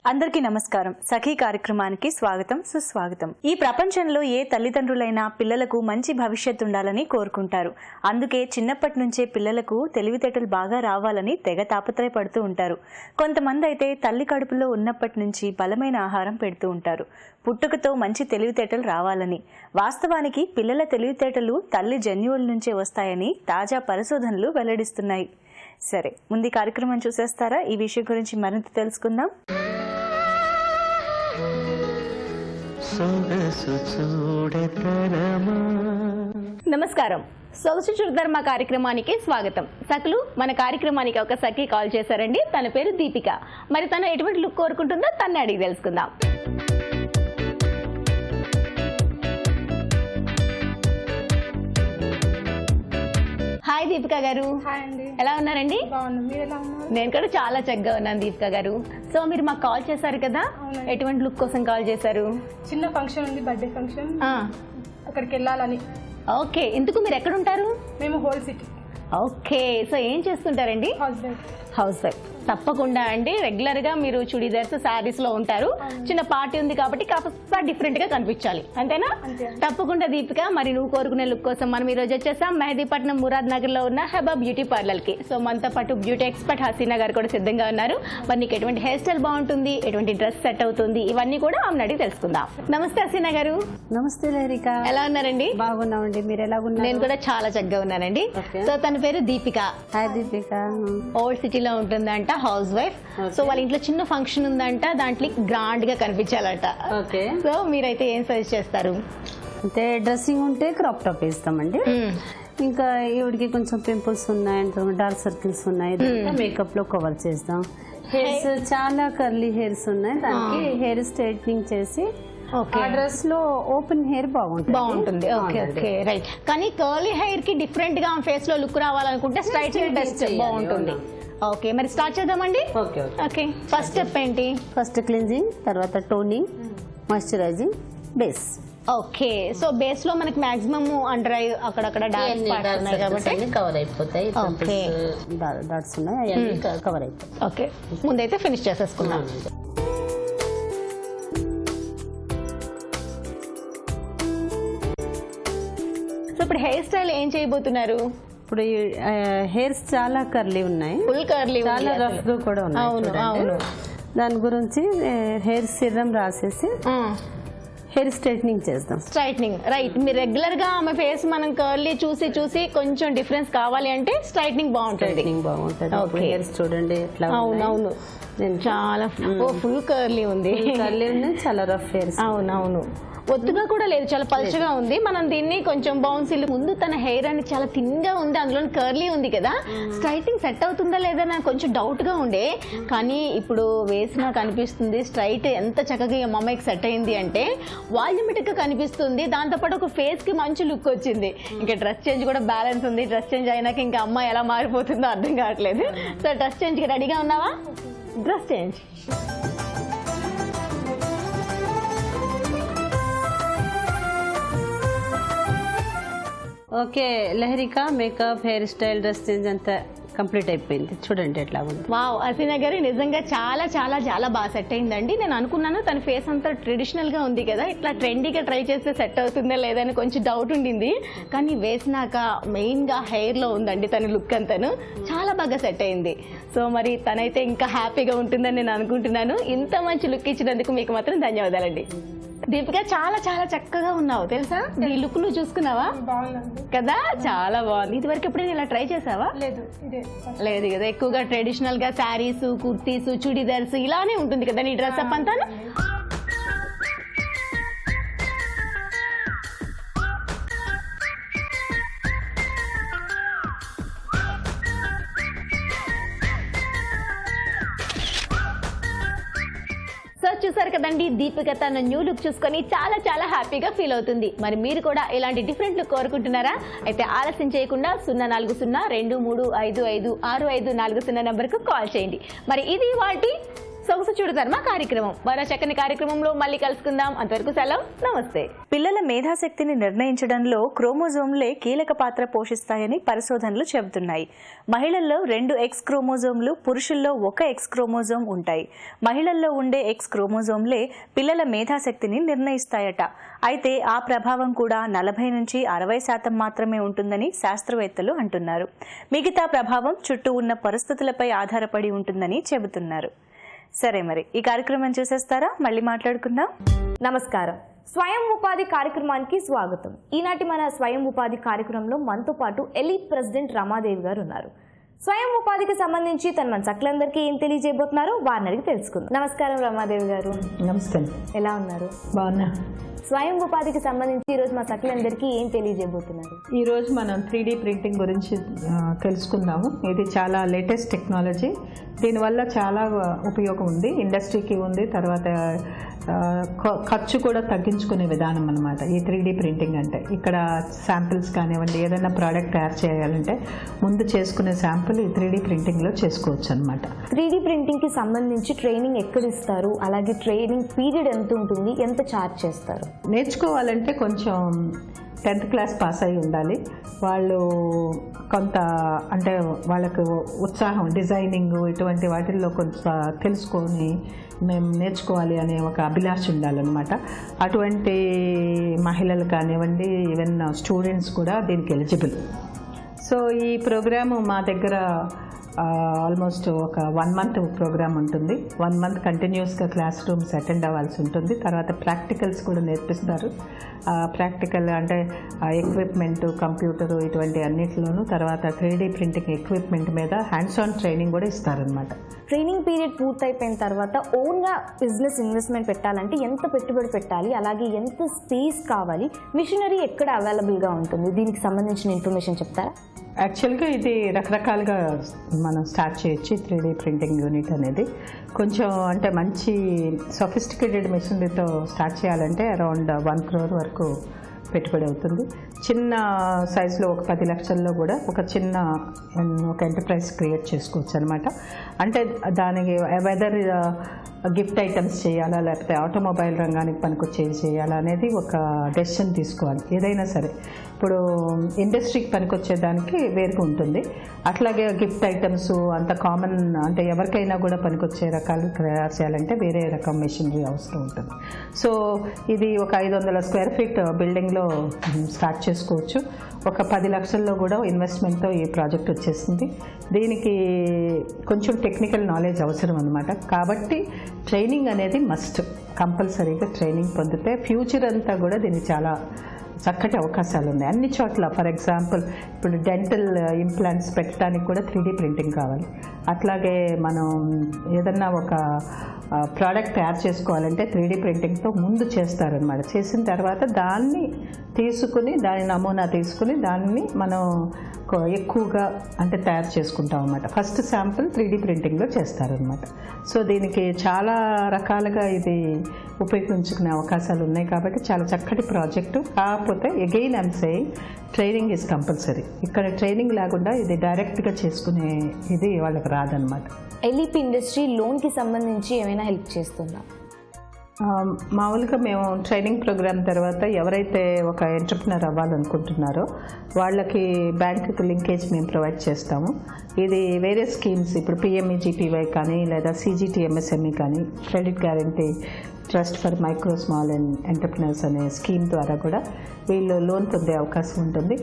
అందరికీ నమస్కారం. సఖీ కార్యక్రమానికి స్వాగతం, సుస్వాగతం. ఈ ప్రపంచంలో ఏ తల్లిదండ్రులైనా పిల్లలకు మంచి భవిష్యత్తు ఉండాలని కోరుకుంటారు. అందుకే చిన్నప్పటి నుంచే పిల్లలకు తెలివితేటలు బాగా రావాలని తెగ తాపత్రయపడుతూ ఉంటారు. కొంతమంది అయితే తల్లి కడుపులో ఉన్నప్పటి నుంచి బలమైన ఆహారం పెడుతూ ఉంటారు, పుట్టుకతో మంచి తెలివితేటలు రావాలని. వాస్తవానికి పిల్లల తెలివితేటలు తల్లి జన్యువుల నుంచే వస్తాయని తాజా పరిశోధనలు వెల్లడిస్తున్నాయి. సరే, ముందు కార్యక్రమం చూసేస్తారా? ఈ విషయం గురించి మరింత తెలుసుకుందాం. నమస్కారం. సొగసు చూడధర్మ కార్యక్రమానికి స్వాగతం. సఖులు, మన కార్యక్రమానికి ఒక సఖి కాల్ చేశారండి. తన పేరు దీపిక. మరి తను ఎటువంటి లుక్ కోరుకుంటుందో తన్నే అడిగి తెలుసుకుందాం. హాయ్ దీపిక గారు. హాయ్ అండి. ఎలా ఉన్నారండి? మీరు ఎలా ఉన్నారు? నేను కూడా చాలా చక్కగా ఉన్నాను దీపిక గారు. సో మీరు మాకు కాల్ చేశారు కదా, ఎటువంటి లుక్ కోసం కాల్ చేశారు? చిన్న ఫంక్షన్ ఉంది, బర్త్డే ఫంక్షన్, అక్కడికి వెళ్ళాలని. ఓకే, ఎందుకు మీరు ఎక్కడ ఉంటారు? మేము హోల్ సిటీ. ఓకే, సో ఏం చేస్తుంటారండి? House wife. తప్పకుండా అండి, రెగ్యులర్ గా మీరు చుడీదార్స్ శారీస్ లో ఉంటారు. చిన్న పార్టీ ఉంది కాబట్టి కాస్త డిఫరెంట్ గా కనిపించాలి, అంతేనా? తప్పకుండా దీపిక, మరి నువ్వు కోరుకునే లుక్ కోసం మనం ఈ రోజు వచ్చేసాం మెహదీపట్నం మురాద్ నగర్ లో ఉన్న హెబా బ్యూటీ పార్లర్ కి. సో మనతో పాటు బ్యూటీ ఎక్స్పర్ట్ హసీనా గారు కూడా సిద్ధంగా ఉన్నారు. మరి నీకు ఎటువంటి హెయిర్ స్టైల్ బాగుంటుంది, ఎటువంటి డ్రెస్ సెట్ అవుతుంది, ఇవన్నీ కూడా ఆమెను అడిగి తెలుసుకుందాం. నమస్తే హసీనా గారు. నమస్తే లహరిక. ఎలా ఉన్నారండి? బాగున్నామండి, మీరు ఎలా ఉన్నారు? నేను కూడా చాలా చక్కగా ఉన్నానండి. సో తన పేరు దీపిక. హాయ్ దీపిక. ఓల్డ్ సిటీలో ఉంటుందంట, హౌస్ వైఫ్. సో వాళ్ళ ఇంట్లో చిన్న ఫంక్షన్ ఉందంట, దాంట్లో గ్రాండ్ గా కనిపించాలట. ఓకే, సో మీరైతే ఏం సజెస్ట్ చేస్తారు? అంటే డ్రెస్సింగ్ ఉంటే క్రాప్ టాప్ వేస్తామండి. ఇంకా ఈవిడికి కొంచెం పింపుల్స్ ఉన్నాయి, డార్క్ సర్కిల్స్ ఉన్నాయి, మేకప్ లో కవర్ చేస్తాం. హెయిర్స్ చాలా కర్లీ హెయిర్స్ ఉన్నాయి, దానికి హెయిర్ స్ట్రైట్నింగ్ చేసి ఆ డ్రెస్ లో ఓపెన్ హెయిర్ బాగుంటుంది. Okay okay, right. కానీ కర్లీ హెయిర్ కి డిఫరెంట్ గా ఫేస్ లో లుక్ రావాలనుకుంటే స్ట్రైట్నింగ్ బెస్ట్, బాగుంటుంది. ఓకే, మరి స్టార్ట్ చేద్దామండి. ఓకే, ఫస్ట్ స్టెప్ ఏంటి? ఫస్ట్ క్లిన్జింగ్, తర్వాత toning, moisturising, base. Okay, so base లో మనకి మాక్సిమం అండర్ ఐ అక్కడక్కడ డార్క్ స్పాట్స్ ఉన్నాయి కాబట్టి కవర్ అయిపోతాయి. ఓకే, డాట్స్ ఉన్నాయి, అవన్నీ కవర్ అయిపోతాయి. ఓకే, ముందైతే ఫినిష్ చేసేసుకున్నాం. సో ఇప్పుడు హెయిర్ స్టైల్ ఏం చేయబోతున్నారు? ఇప్పుడు హెయిర్స్ చాలా కర్లీ ఉన్నాయి, ఫుల్ కర్లీ, చాలా రఫ్ గా కూడా ఉన్నాయి. అవును అవును. దాని గురించి హెయిర్ సిరం రాసేసి హెయిర్ స్ట్రైట్నింగ్ చేద్దాం. Straightening, right. మీరు రెగ్యులర్ గా ఆమె ఫేస్ మనం కర్లీ చూసి చూసి కొంచెం డిఫరెన్స్ కావాలి అంటే స్ట్రైట్నింగ్ బాగుంటుంది. హెయిర్స్ చూడండి ఎట్లా. అవునవును, చాలా ఫుల్ కర్లీ ఉంది. కర్లీ ఉన్నాయి, చాలా రఫ్ హెయిర్స్. అవునవును, ఒత్తుగా కూడా లేదు, చాలా పలుచగా ఉంది. మనం దీన్ని కొంచెం బౌన్సీ, ముందు తన హెయిర్ అని చాలా థిన్ గా ఉంది, అందులో కర్లీ ఉంది కదా, స్ట్రైటింగ్ సెట్ అవుతుందా లేదా నాకు కొంచెం డౌట్ గా ఉండే. కానీ ఇప్పుడు వేసినా కనిపిస్తుంది స్ట్రైట్ ఎంత చక్కగా ఈ అమ్మాయికి సెట్ అయింది అంటే వాల్యూమెటిక్ గా కనిపిస్తుంది. దాంతోపాటు ఒక ఫేస్ కి మంచి లుక్ వచ్చింది. ఇంకా డ్రెస్ చేంజ్ కూడా బ్యాలెన్స్ ఉంది. డ్రెస్ చేంజ్ అయినాక ఇంకా అమ్మాయి ఎలా మారిపోతుందో అర్థం కావట్లేదు. సో డ్రెస్ చేంజ్ కి రెడీగా ఉన్నావా? Dress change. Okay Laharika, makeup, hair style, dress change అంతా కంప్లీట్ అయిపోయింది. చూడండి ఎట్లా ఉంది. వావ్, హసీనా గారు నిజంగా చాలా చాలా చాలా బాగా సెట్ అయిందండి. నేను అనుకున్నాను తన ఫేస్ అంతా ట్రెడిషనల్ గా ఉంది కదా, ఇట్లా ట్రెండీగా ట్రై చేస్తే సెట్ అవుతుందా లేదా అని కొంచెం డౌట్ ఉండింది. కానీ వేసినాక మెయిన్ గా హెయిర్ లో ఉందండి తన లుక్ అంతాను, చాలా బాగా సెట్ అయింది. సో మరి తనైతే ఇంకా హ్యాపీగా ఉంటుందని నేను అనుకుంటున్నాను. ఇంత మంచి లుక్ ఇచ్చినందుకు మీకు మాత్రం ధన్యవాదాలండి. దీపిక, చాలా చాలా చక్కగా ఉన్నావు తెలుసా. ఈ లుక్ నువ్వు చూసుకున్నావా కదా, చాలా బాగుంది. ఇది వరకు ఎప్పుడైనా ఇలా ట్రై చేసావా? లేదు కదా, ఎక్కువగా ట్రెడిషనల్ గా శారీస్, కుర్తీస్, చుడీదార్స్ ఇలానే ఉంటుంది కదా నీ డ్రెస్ అప్ అంతా. సో చూసారు కదండి, దీపిక తన న్యూ లుక్ చూసుకొని చాలా చాలా హ్యాపీగా ఫీల్ అవుతుంది. మరి మీరు కూడా ఇలాంటి డిఫరెంట్ లుక్ కోరుకుంటున్నారా? అయితే ఆలస్యం చేయకుండా 04023555654 నెంబర్కు కాల్ చేయండి. మరి ఇది వాటి సొగసు చూడధర్మ కార్యక్రమం. మరో చక్కని కార్యక్రమంలో మళ్ళీ కలుసుకుందాం. అంతవరకు సెలవు, నమస్తే. పిల్లల మేధాశక్తిని నిర్ణయించడంలో క్రోమోజోమ్లే కీలక పాత్ర పోషిస్తాయని పరిశోధనలు చెబుతున్నాయి. మహిళల్లో 2 X క్రోమోజోమ్లు, పురుషుల్లో 1 X క్రోమోజోమ్ ఉంటాయి. మహిళల్లో ఉండే X క్రోమోజోమ్లే పిల్లల మేధాశక్తిని నిర్ణయిస్తాయట. అయితే ఆ ప్రభావం కూడా 40 నుంచి 60% మాత్రమే ఉంటుందని శాస్త్రవేత్తలు అంటున్నారు. మిగతా ప్రభావం చుట్టూ ఉన్న పరిస్థితులపై ఆధారపడి ఉంటుందని చెబుతున్నారు. సరే, మరి ఈ కార్యక్రమం చూసేస్తారా? మళ్ళీ మాట్లాడుకుందాం. నమస్కారం. స్వయం ఉపాధి కార్యక్రమానికి స్వాగతం. ఈనాటి మన స్వయం ఉపాధి కార్యక్రమంలో మనతో పాటు ఎలీట్ ప్రెసిడెంట్ రమాదేవి గారు ఉన్నారు. స్వయం ఉపాధికి సంబంధించి మన సకలందరికీ ఏం తెలియజేయబోతున్నారో వారిని అడిగి తెలుసుకుందాం. నమస్కారం రమాదేవి గారు. నమస్తే. ఎలా ఉన్నారు? బాగున్నా. స్వయం ఉపాధికి సంబంధించి ఈరోజు మా సకలందరికీ ఏం తెలియజేయబోతున్నారు? ఈరోజు మనం 3D ప్రింటింగ్ గురించి తెలుసుకుందాము. ఇది చాలా లేటెస్ట్ టెక్నాలజీ. దీనివల్ల చాలా ఉపయోగం ఉంది, ఇండస్ట్రీకి ఉంది. తర్వాత ఖర్చు కూడా తగ్గించుకునే విధానం అన్నమాట ఈ 3D ప్రింటింగ్ అంటే. ఇక్కడ శాంపిల్స్ కానివ్వండి, ఏదైనా ప్రోడక్ట్ తయారు చేయాలంటే ముందు చేసుకునే శాంపిల్ ఈ 3D ప్రింటింగ్లో చేసుకోవచ్చు అనమాట. 3D ప్రింటింగ్కి సంబంధించి ట్రైనింగ్ ఎక్కడ ఇస్తారు? అలాగే ట్రైనింగ్ పీరియడ్ ఎంత ఉంటుంది? ఎంత ఛార్జ్ చేస్తారు? నేర్చుకోవాలంటే కొంచెం 10th క్లాస్ పాస్ అయి ఉండాలి. వాళ్ళు కొంత అంటే వాళ్ళకు ఉత్సాహం, డిజైనింగ్ ఇటువంటి వాటిల్లో కొంత తెలుసుకొని మేము నేర్చుకోవాలి అనే ఒక అభిలాష ఉండాలన్నమాట. అటువంటి మహిళలు కానివ్వండి, ఈవెన్ స్టూడెంట్స్ కూడా దీనికి ఎలిజిబుల్. సో ఈ ప్రోగ్రాము మా దగ్గర ఆల్మోస్ట్ ఒక 1 month ప్రోగ్రామ్ ఉంటుంది. 1 month కంటిన్యూస్గా క్లాస్ రూమ్స్ అటెండ్ అవ్వాల్సి ఉంటుంది. తర్వాత ప్రాక్టికల్స్ కూడా నేర్పిస్తారు. ప్రాక్టికల్ అంటే ఎక్విప్మెంట్, కంప్యూటరు ఇటువంటి అన్నిటిలోనూ. తర్వాత 3D ప్రింటింగ్ ఎక్విప్మెంట్ మీద హ్యాండ్స్ ఆన్ ట్రైనింగ్ కూడా ఇస్తారనమాట. ట్రైనింగ్ పీరియడ్ పూర్తయిపోయిన తర్వాత ఓన్గా బిజినెస్ ఇన్వెస్ట్మెంట్ పెట్టాలంటే ఎంత పెట్టుబడి పెట్టాలి? అలాగే ఎంత స్పేస్ కావాలి? మిషనరీ ఎక్కడ అవైలబుల్గా ఉంటుంది? దీనికి సంబంధించిన ఇన్ఫర్మేషన్ చెప్తారా? యాక్చువల్గా ఇది రకరకాలుగా మనం స్టార్ట్ చేయొచ్చు. 3D ప్రింటింగ్ యూనిట్ అనేది కొంచెం అంటే మంచి సొఫిస్టికేటెడ్ మెషినరీతో స్టార్ట్ చేయాలంటే అరౌండ్ 1 crore వరకు పెట్టుబడి అవుతుంది. చిన్న సైజులో ఒక 10 లక్షల్లో కూడా ఒక చిన్న ఒక ఎంటర్ప్రైజ్ క్రియేట్ చేసుకోవచ్చు అనమాట. అంటే దానికి వెదర్ గిఫ్ట్ ఐటమ్స్ చేయాలా లేకపోతే ఆటోమొబైల్ రంగానికి పనికొచ్చేవి చేయాలా అనేది ఒక డెసిషన్ తీసుకోవాలి. ఏదైనా సరే ఇప్పుడు ఇండస్ట్రీకి పనికొచ్చేదానికి వేరుగా ఉంటుంది. అట్లాగే గిఫ్ట్ ఐటమ్స్ అంత కామన్ అంటే ఎవరికైనా కూడా పనికొచ్చే రకాలు తయారు చేయాలంటే వేరే రకం మెషినరీ అవసరం ఉంటుంది. సో ఇది ఒక 500 square feet బిల్డింగ్లో స్టార్ట్ చేసుకోవచ్చు. ఒక 10 లక్షల్లో కూడా ఇన్వెస్ట్మెంట్తో ఈ ప్రాజెక్ట్ వచ్చేసింది. దీనికి కొంచెం టెక్నికల్ నాలెడ్జ్ అవసరం అనమాట. కాబట్టి ట్రైనింగ్ అనేది మస్ట్. కంపల్సరీగా ట్రైనింగ్ పొందితే ఫ్యూచర్ అంతా కూడా దీనికి చాలా చక్కటి అవకాశాలు ఉన్నాయి అన్ని చోట్ల. ఫర్ ఎగ్జాంపుల్ ఇప్పుడు డెంటల్ ఇంప్లాంట్స్ పెట్టడానికి కూడా 3D ప్రింటింగ్ కావాలి. అట్లాగే మనం ఏదన్నా ఒక ప్రోడక్ట్ తయారు చేసుకోవాలంటే 3D ప్రింటింగ్తో ముందు చేస్తారనమాట. చేసిన తర్వాత దాన్ని తీసుకుని దాని నమూనా తీసుకుని దాన్ని మనం ఎక్కువగా అంటే తయారు చేసుకుంటాం అన్నమాట. ఫస్ట్ శాంపుల్ 3D ప్రింటింగ్లో చేస్తారనమాట. సో దీనికి చాలా రకాలుగా ఇది ఉపయోగించుకునే అవకాశాలు ఉన్నాయి. కాబట్టి చాలా చక్కటి ప్రాజెక్టు. కాకపోతే again I'm saying training is compulsory. ఇక్కడ ట్రైనింగ్ లేకుండా ఇది డైరెక్ట్గా చేసుకునే ఇది వాళ్ళకి రాదనమాట. ఎలీప్ ఇండస్ట్రీ లోన్కి సంబంధించి ఏమైనా హెల్ప్ చేస్తుందా? మామూలుగా మేము ట్రైనింగ్ ప్రోగ్రామ్ తర్వాత ఎవరైతే ఒక ఎంటర్ప్రినర్ అవ్వాలనుకుంటున్నారో వాళ్ళకి బ్యాంకుకి లింకేజ్ మేము ప్రొవైడ్ చేస్తాము. ఇది వేరే స్కీమ్స్ ఇప్పుడు PMEGPY కానీ లేదా CGTMSME కానీ credit guarantee trust for micro small and entrepreneurs అనే స్కీమ్ ద్వారా కూడా వీళ్ళు లోన్ పొందే అవకాశం ఉంటుంది.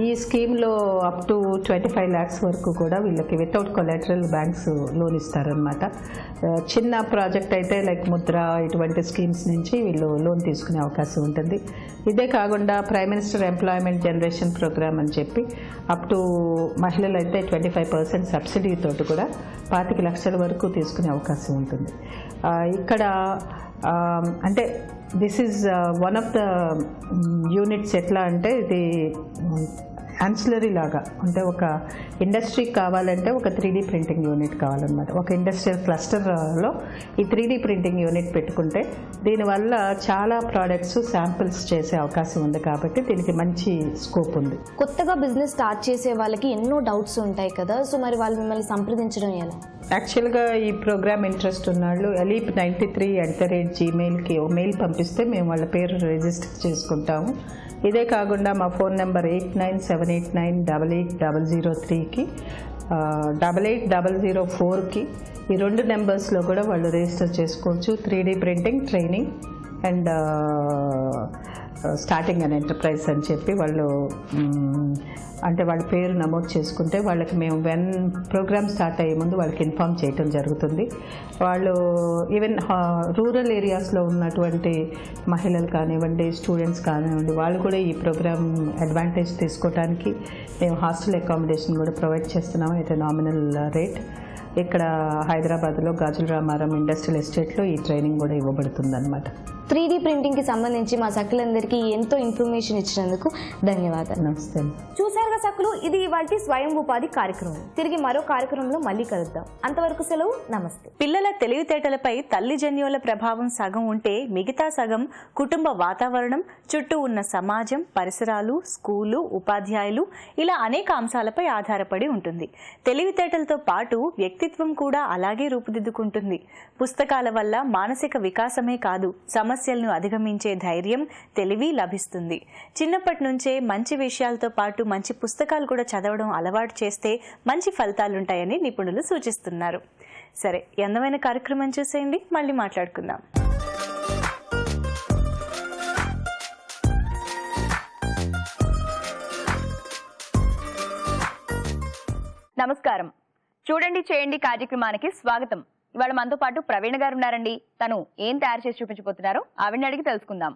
ఈ స్కీమ్లో అప్ టు 25 lakhs వరకు కూడా వీళ్ళకి వితౌట్ కొలాటరల్ బ్యాంక్స్ లోన్ ఇస్తారనమాట. చిన్న ప్రాజెక్ట్ అయితే లైక్ ముద్ర ఇటువంటి స్కీమ్స్ నుంచి వీళ్ళు లోన్ తీసుకునే అవకాశం ఉంటుంది. ఇదే కాకుండా prime minister employment generation programme అని చెప్పి అప్ టు మహిళలు అయితే 25% సబ్సిడీ తోటి కూడా 25 లక్షల వరకు తీసుకునే అవకాశం ఉంటుంది. ఇక్కడ అంటే this is one of the units. ఎట్లా అంటే ఇది యాన్సిలరీ లాగా, అంటే ఒక ఇండస్ట్రీకి కావాలంటే ఒక 3D ప్రింటింగ్ యూనిట్ కావాలన్నమాట. ఒక ఇండస్ట్రియల్ క్లస్టర్లో ఈ 3D ప్రింటింగ్ యూనిట్ పెట్టుకుంటే దీనివల్ల చాలా ప్రోడక్ట్స్ శాంపిల్స్ చేసే అవకాశం ఉంది, కాబట్టి దీనికి మంచి స్కోప్ ఉంది. కొత్తగా బిజినెస్ స్టార్ట్ చేసే వాళ్ళకి ఎన్నో డౌట్స్ ఉంటాయి కదా, సో మరి వాళ్ళు మిమ్మల్ని సంప్రదించడం ఎలా? యాక్చువల్గా ఈ ప్రోగ్రామ్ ఇంట్రెస్ట్ ఉన్నాళ్ళు elip93@gmailకి ఒక మెయిల్ పంపిస్తే మేము వాళ్ళ పేరు రిజిస్టర్ చేసుకుంటాము. ఇదే కాకుండా మా ఫోన్ నెంబర్ 8978988003కి 88004కి ఈ 2 నెంబర్స్లో కూడా వాళ్ళు రిజిస్టర్ చేసుకోవచ్చు. 3D printing training and starting and enterprise అని చెప్పి వాళ్ళు అంటే వాళ్ళ పేరు నమోదు చేసుకుంటే వాళ్ళకి మేము వెన్ ప్రోగ్రామ్ స్టార్ట్ అయ్యే ముందు వాళ్ళకి ఇన్ఫామ్ చేయటం జరుగుతుంది. వాళ్ళు ఈవెన్ రూరల్ ఏరియాస్లో ఉన్నటువంటి మహిళలు కానివ్వండి, స్టూడెంట్స్ కానివ్వండి, వాళ్ళు కూడా ఈ ప్రోగ్రామ్ అడ్వాంటేజ్ తీసుకోవడానికి మేము హాస్టల్ అకామిడేషన్ కూడా ప్రొవైడ్ చేస్తున్నాము ఎట్ నామినల్ రేట్. ఇక్కడ హైదరాబాద్లో గాజుల రామారం ఇండస్ట్రియల్ ఎస్టేట్లో ఈ ట్రైనింగ్ కూడా ఇవ్వబడుతుంది అనమాట. 3D ప్రింటింగ్కి సంబంధించి మా సఖులందరికీ ఎంతో ఇన్ఫర్మేషన్ ఇచ్చినందుకు ధన్యవాదాలు. నమస్తే. చూశారుగా సఖులు, ఇది ఇవాల్టి స్వయం ఉపాధి కార్యక్రమం. తిరిగి మరో కార్యక్రమంలో మళ్ళీ కలుద్దాం. అంతవరకు సెలవు, నమస్తే. పిల్లల తెలివితేటలపై తల్లి జన్యువుల ప్రభావం సగం ఉంటే మిగతా సగం కుటుంబ వాతావరణం, చుట్టూ ఉన్న సమాజం, పరిసరాలు, స్కూలు, ఉపాధ్యాయులు ఇలా అనేక అంశాలపై ఆధారపడి ఉంటుంది. తెలివితేటలతో పాటు వ్యక్తిత్వం కూడా అలాగే రూపుదిద్దుకుంటుంది. పుస్తకాల వల్ల మానసిక వికాసమే కాదు, సమస్యలను అధిగమించే ధైర్యం, తెలివి లభిస్తుంది. చిన్నప్పటి నుంచే మంచి విషయాలతో పాటు మంచి పుస్తకాలు కూడా చదవడం అలవాటు చేస్తే మంచి ఫలితాలుంటాయని నిపుణులు సూచిస్తున్నారు. సరే, అందమైన కార్యక్రమం చూసేయండి, మళ్ళీ మాట్లాడుకుందాం. నమస్కారం. చూడండి చేయండి కార్యక్రమానికి స్వాగతం. ఇవాళ మనతో పాటు ప్రవీణ గారు ఉన్నారండి. తను ఏం తయారు చేసి చూపించబోతున్నారో ఆవిడని అడిగి తెలుసుకుందాం.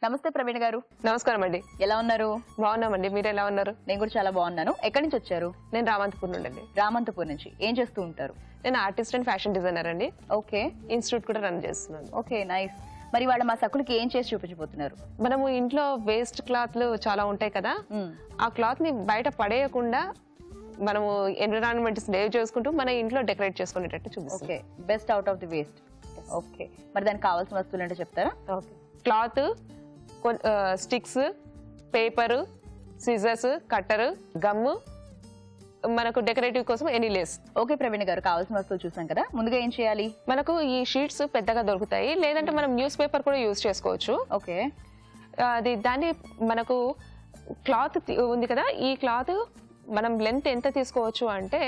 నమస్తే ప్రవీణ గారు. నమస్కారం అండి. ఎలా ఉన్నారు? బాగున్నామండి, మీరు ఎలా ఉన్నారు? నేను కూడా చాలా బాగున్నాను. ఎక్కడి నుంచి వచ్చారు? నేను రామంతపూర్ నుండి అండి. రామంతపూర్ నుంచి. ఏం చేస్తూ ఉంటారు? నేను ఆర్టిస్ట్ అండ్ ఫ్యాషన్ డిజైనర్ అండి. ఓకే. ఇన్స్టిట్యూట్ కూడా రన్ చేస్తున్నాను. Okay, nice. మరి వాళ్ళ మా సకులకి ఏం చేసి చూపించబోతున్నారు? మనము ఇంట్లో వేస్ట్ క్లాత్లు చాలా ఉంటాయి కదా, ఆ క్లాత్ ని బయట పడేయకుండా మనము ఎన్విరాన్మెంట్ సేవ్ చేసుకుంటూ మన ఇంట్లో డెకరేట్ చేసుకునేటట్టు చూపిస్తాం. Okay, best out of the waste. Okay, మరి దానికి కావాల్సిన వస్తువులు అంటే చెప్తారా? Okay. Cloth, sticks, paper, scissors, కట్టరు, గమ్ము, మనకు డెకరేటివ్ కోసం ఎనీ లేస్. ఓకే ప్రవీణ గారు, కావాల్సిన వస్తువులు చూసాం కదా, ముందుగా ఏం చేయాలి? మనకు ఈ షీట్స్ పెద్దగా దొరుకుతాయి, లేదంటే మనం న్యూస్ పేపర్ కూడా యూజ్ చేసుకోవచ్చు. ఓకే. దాన్ని మనకు క్లాత్ ఉంది కదా, ఈ క్లాత్ మనం లెంత్ ఎంత తీసుకోవచ్చు అంటే,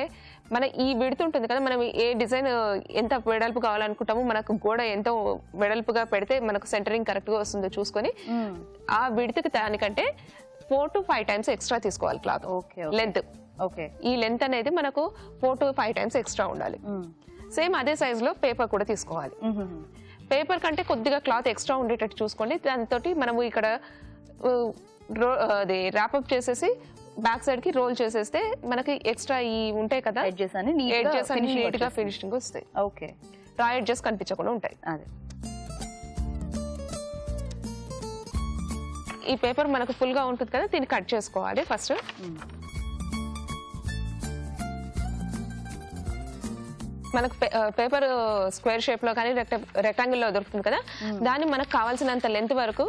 మన ఈ విడత ఉంటుంది కదా, మనం ఏ డిజైన్ ఎంత వెడల్పు కావాలనుకుంటామో, మనకు గోడ ఎంత వెడల్పుగా పెడితే మనకు సెంటరింగ్ కరెక్ట్ గా వస్తుందో చూసుకొని ఆ విడతకి దానికంటే 4 to 5 times ఎక్స్ట్రా తీసుకోవాలి క్లాత్ లెంత్. ఓకే. ఈ లెంత్ అనేది మనకు 4 to 5 times ఎక్స్ట్రా ఉండాలి. సేమ్ అదే సైజ్ లో పేపర్ కూడా తీసుకోవాలి. పేపర్ కంటే కొద్దిగా క్లాత్ ఎక్స్ట్రా ఉండేటట్టు చూసుకోండి. దాంతో మనము ఇక్కడ అది ర్యాపప్ చేసేసి బ్యాక్ సైడ్ కి రోల్ చేసేస్తే మనకి ఎక్స్ట్రా ఈ ఉంటాయి కదా, ఎడ్జెస్ అన్ని నీట్ గా ఫినిషింగ్ వస్తాయి. ఓకే. రా ఎడ్జెస్ కనిపించకుండా ఉంటాయి. అదే. ఈ పేపర్ మనకు ఫుల్ గా ఉంటుంది కదా, దీన్ని కట్ చేసుకోవాలి ఫస్ట్. మనకు పేపర్ స్క్వేర్ షేప్ లో కానీ రెక్టాంగిల్ లో దొరుకుతుంది కదా, దాన్ని మనకు కావాల్సినంత లెంత్ వరకు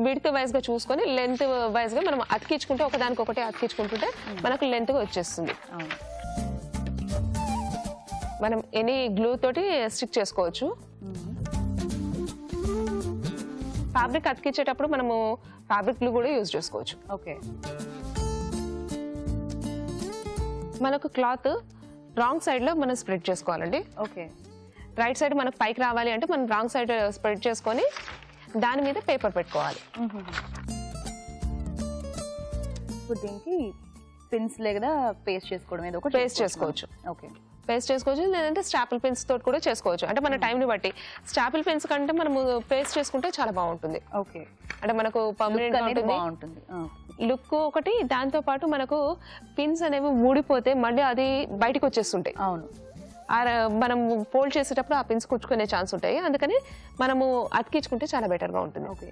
విడ్త్ వైజ్ గా చూసుకొని లెంత్ వైజ్ గా మనం అతికించుకుంటే, ఒకదానికొకటి అతికించుకుంటుంటే మనకు లెంత్ గా వచ్చేస్తుంది. మనం ఎనీ గ్లూ తోటి స్టిక్ చేసుకోవచ్చు. ఫ్యాబ్రిక్ అతికించేటప్పుడు మనము ఫ్యాబ్రిక్ గ్లూ కూడా యూజ్ చేసుకోవచ్చు. ఓకే. మనకు క్లాత్ రాంగ్ సైడ్ లో మనం స్ప్రెడ్ చేసుకోవాలండి. ఓకే. రైట్ సైడ్ మనకు పైకి రావాలి అంటే మనం రాంగ్ సైడ్ స్ప్రెడ్ చేసుకొని దాని మీద పేపర్ పెట్టుకోవాలి. దీనికి పిన్స్ లేదా పేస్ట్ చేసుకోవడం ఏదో ఒకటి పేస్ట్ చేసుకోవచ్చు. ఓకే. పేస్ట్ చేసుకోవచ్చు, లేదంటే స్టాపిల్ పెన్స్ తోటి కూడా చేసుకోవచ్చు. అంటే మన టైం ని బట్టి స్టాపిల్ పెన్స్ కంటే మనము పేస్ట్ చేసుకుంటే చాలా బాగుంటుంది. ఓకే. అంటే మనకు పర్మనెంట్ బాగుంటుంది లుక్ ఒకటి. దాంతో పాటు మనకు పిన్స్ అనేవి ఊడిపోతే మళ్ళీ అది బయటకు వచ్చేస్తుంటాయి. అవును. మనం ఫోల్డ్ చేసేటప్పుడు ఆ పిన్స్ కుచ్చుకునే ఛాన్స్ ఉంటాయి, అందుకని మనము అతికించుకుంటే చాలా బెటర్ గా ఉంటుంది. ఓకే.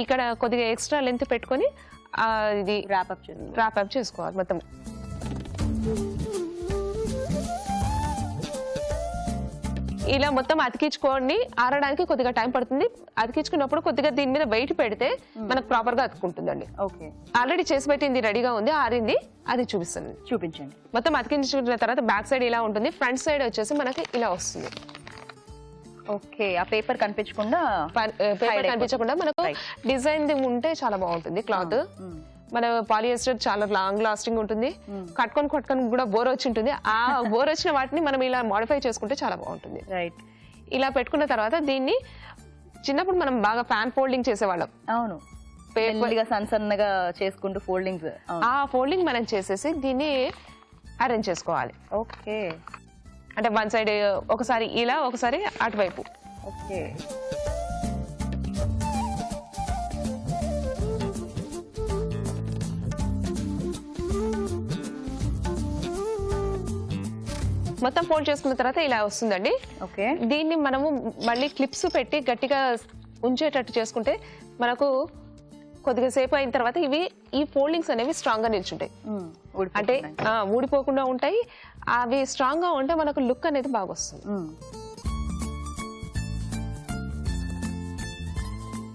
ఇక్కడ కొద్దిగా ఎక్స్ట్రా లెంత్ పెట్టుకొని ఇది ర్యాప్ అప్ చేసుకోవాలి మొత్తం. ఇలా మొత్తం అతికించుకొని ఆరడానికి కొద్దిగా టైం పడుతుంది. అతికించుకున్నప్పుడు కొద్దిగా దీని మీద వెయిట్ పెడితే మనకు ప్రాపర్ గా అతుక్కుంటుందండి. ఓకే, ఆల్రెడీ చేసి పెట్టింది రెడీగా ఉంది, ఆరింది, అది చూపిస్తుంది. చూపించండి. మొత్తం అతికించుకున్న తర్వాత బ్యాక్ సైడ్ ఇలా ఉంటుంది, ఫ్రంట్ సైడ్ వచ్చేసి మనకి ఇలా వస్తుంది. ఓకే, ఆ పేపర్ కనిపించకుండా మనకు డిజైన్ ఉంటే చాలా బాగుంటుంది. క్లాత్ మన పాలియస్టర్ చాలా లాంగ్ లాస్టింగ్ ఉంటుంది. కట్టుకొని కూడా బోర్ వచ్చి ఉంటుంది. ఆ బోర్ వచ్చిన వాటిని మనం ఇలా మోడిఫై చేసుకుంటే చాలా బాగుంటుంది. రైట్, ఇలా పెట్టుకున్న తర్వాత దీన్ని చిన్నప్పుడు మనం బాగా ఫ్యాన్ ఫోల్డింగ్ చేసేవాళ్ళం. అవును, సన్నగా చేసుకుంటూ ఫోల్డింగ్స్. ఆ ఫోల్డింగ్ మనం చేసేసి దీన్ని అరేంజ్ చేసుకోవాలి. ఓకే, అంటే వన్ సైడ్ ఒకసారి ఇలా, ఒకసారి అటువైపు. ఓకే, మొత్తం ఫోల్డ్ చేసుకున్న తర్వాత ఇలా వస్తుందండి. ఓకే, దీన్ని మనము మళ్ళీ క్లిప్స్ పెట్టి గట్టిగా ఉంచేటట్టు చేసుకుంటే మనకు కొద్దిగా సేపు అయిన తర్వాత ఈ ఫోల్డింగ్స్ అనేవి స్ట్రాంగ్ గా నిల్చుంటాయి. అంటే ఊడిపోకుండా ఉంటాయి. అవి స్ట్రాంగ్ గా ఉంటే మనకు లుక్ అనేది బాగా వస్తుంది.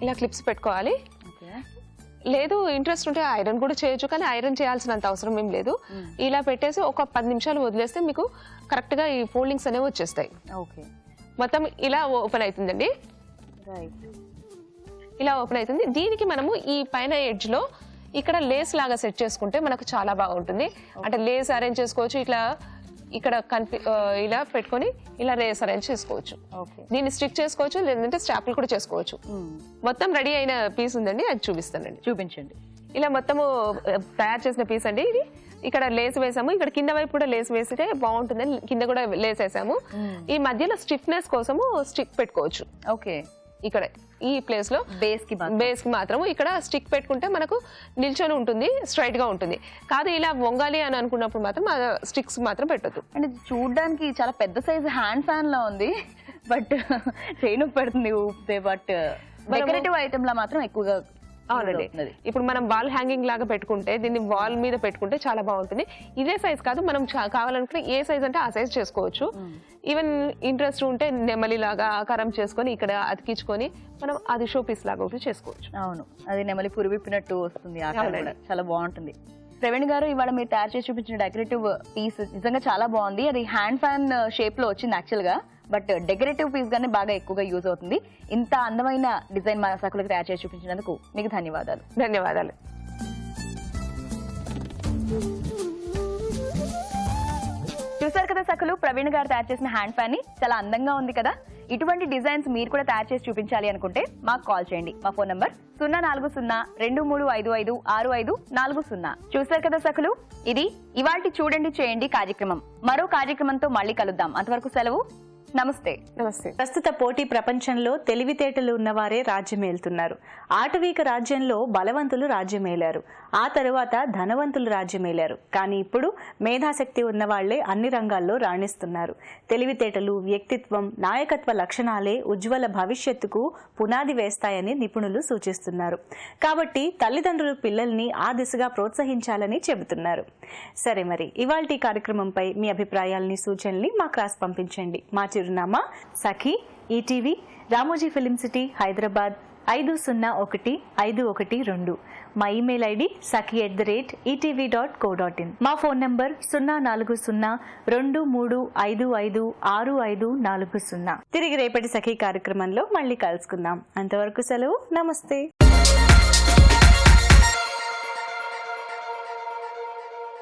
ఇలా క్లిప్స్ పెట్టుకోవాలి. లేదు ఇంట్రెస్ట్ ఉంటే ఐరన్ కూడా చేయొచ్చు, కానీ ఐరన్ చేయాల్సినంత అవసరం ఏం లేదు. ఇలా పెట్టేసి ఒక 10 నిమిషాలు వదిలేస్తే మీకు కరెక్ట్ గా ఈ ఫోల్డింగ్స్ అనేవి వచ్చేస్తాయి. ఓకే, మొత్తం ఇలా ఓపెన్ అవుతుందండి. ఇలా ఓపెన్ అవుతుంది. దీనికి మనము ఈ పైన ఎడ్జ్ లో ఇక్కడ లేస్ లాగా సెట్ చేసుకుంటే మనకు చాలా బాగుంటుంది. అంటే లేస్ అరేంజ్ చేసుకోవచ్చు, ఇట్లా ఇక్కడ ఇలా పెట్టుకొని ఇలా లేస్ అరేంజ్ చేసుకోవచ్చు. దీన్ని స్టిక్ చేసుకోవచ్చు, లేదంటే స్టాప్లు కూడా చేసుకోవచ్చు. మొత్తం రెడీ అయిన పీస్ ఉందండి, అది చూపిస్తానండి. చూపించండి. ఇలా మొత్తము తయారు చేసిన పీస్ అండి ఇది. ఇక్కడ లేస్ వేసాము, ఇక్కడ కింద వైపు కూడా లేస్ వేసితే బాగుంటుందని కింద కూడా లేస్ వేసాము. ఈ మధ్యలో స్టిఫ్నెస్ కోసము స్టిక్ పెట్టుకోవచ్చు. ఓకే, ఇక్కడ ఈ ప్లేస్ లో బేస్ కి మాత్రం ఇక్కడ స్టిక్ పెట్టుకుంటే మనకు నిల్చొని ఉంటుంది, స్ట్రైట్ గా ఉంటుంది. కాదు ఇలా వంగాలి అని అనుకున్నప్పుడు మాత్రం స్టిక్స్ మాత్రం పెట్టొద్దు. అంటే చూడడానికి చాలా పెద్ద సైజ్ హ్యాండ్ ఫ్యాన్ లా ఉంది, బట్ చేయి పెడుతుంది ఊపితే. బట్ డెకరేటివ్ ఐటమ్ లా మాత్రం ఎక్కువగా. అవునండి, ఇప్పుడు మనం వాల్ హ్యాంగింగ్ లాగా పెట్టుకుంటే, దీన్ని వాల్ మీద పెట్టుకుంటే చాలా బాగుంటుంది. ఇదే సైజ్ కాదు, మనం కావాలనుకుంటే ఏ సైజ్ అంటే ఆ సైజ్ చేసుకోవచ్చు. ఈవెన్ ఇంట్రెస్ట్ ఉంటే నెమలి లాగా ఆకారం చేసుకొని ఇక్కడ అతికించుకొని మనం అది షో పీస్ లాగా ఒకటి చేసుకోవచ్చు. అవును, అది నెమలి పురివిప్పినట్టు వస్తుంది, చాలా బాగుంటుంది. ప్రవీణ్ గారు, ఇవాళ మీరు తయారు చేసి చూపించిన డెకరేటివ్ పీస్ నిజంగా చాలా బాగుంది. అది హ్యాండ్ ఫ్యాన్ షేప్ లో వచ్చింది యాక్చువల్ గా, బట్ డెకరేటివ్ పీస్ గానే బాగా ఎక్కువగా యూజ్ అవుతుంది. ఇంత అందమైన డిజైన్ మన సకులకు తయారు చేసి చూపించినందుకు మీకు ధన్యవాదాలు. ధన్యవాదాలు. చూసారు కదా సకులు, ప్రవీణ్ గారు తయారు చేసిన హ్యాండ్ ఫ్యాన్ ని చాలా అందంగా ఉంది కదా. ఇటువంటి డిజైన్స్ మీరు కూడా తయారు చేసి చూపించాలి అనుకుంటే మాకు కాల్ చేయండి. మా ఫోన్ నంబర్ 04023556540. చూసారు కదా సకులు, ఇది ఇవాల్టి చూడండి చేయండి కార్యక్రమం. మరో కార్యక్రమంతో మళ్ళీ కలుద్దాం. అంతవరకు సెలవు. నమస్తే. నమస్తే. ప్రస్తుత పోటీ ప్రపంచంలో తెలివితేటలు ఉన్నవారే రాజ్యమేలుతున్నారు. ఆటవీక రాజ్యంలో బలవంతులు రాజ్యమేలారు, ఆ తరువాత ధనవంతులు రాజ్యమేలారు. కానీ ఇప్పుడు మేధాశక్తి ఉన్నవాళ్లే అన్ని రంగాల్లో రాణిస్తున్నారు. తెలివితేటలు, వ్యక్తిత్వం, నాయకత్వ లక్షణాలే ఉజ్వల భవిష్యత్తుకు పునాది వేస్తాయని నిపుణులు సూచిస్తున్నారు. కాబట్టి తల్లిదండ్రులు పిల్లల్ని ఆ దిశగా ప్రోత్సహించాలని చెబుతున్నారు. సరే, మరి ఇవాల్టి కార్యక్రమంపై మీ అభిప్రాయాల్ని, సూచనల్ని మాకు రాసి పంపించండి. మా చిరునామా Sakhi, ETV, Ramoji Film City, Hyderabad 501512. మా ఇమెయిల్ ఐడి sakhi@etv.co.in. మా ఫోన్ నంబర్ 04023556540. తిరిగి రేపటి సఖీ కార్యక్రమంలో మళ్ళీ కలుసుకుందాం. అంతవరకు సెలవు. నమస్తే.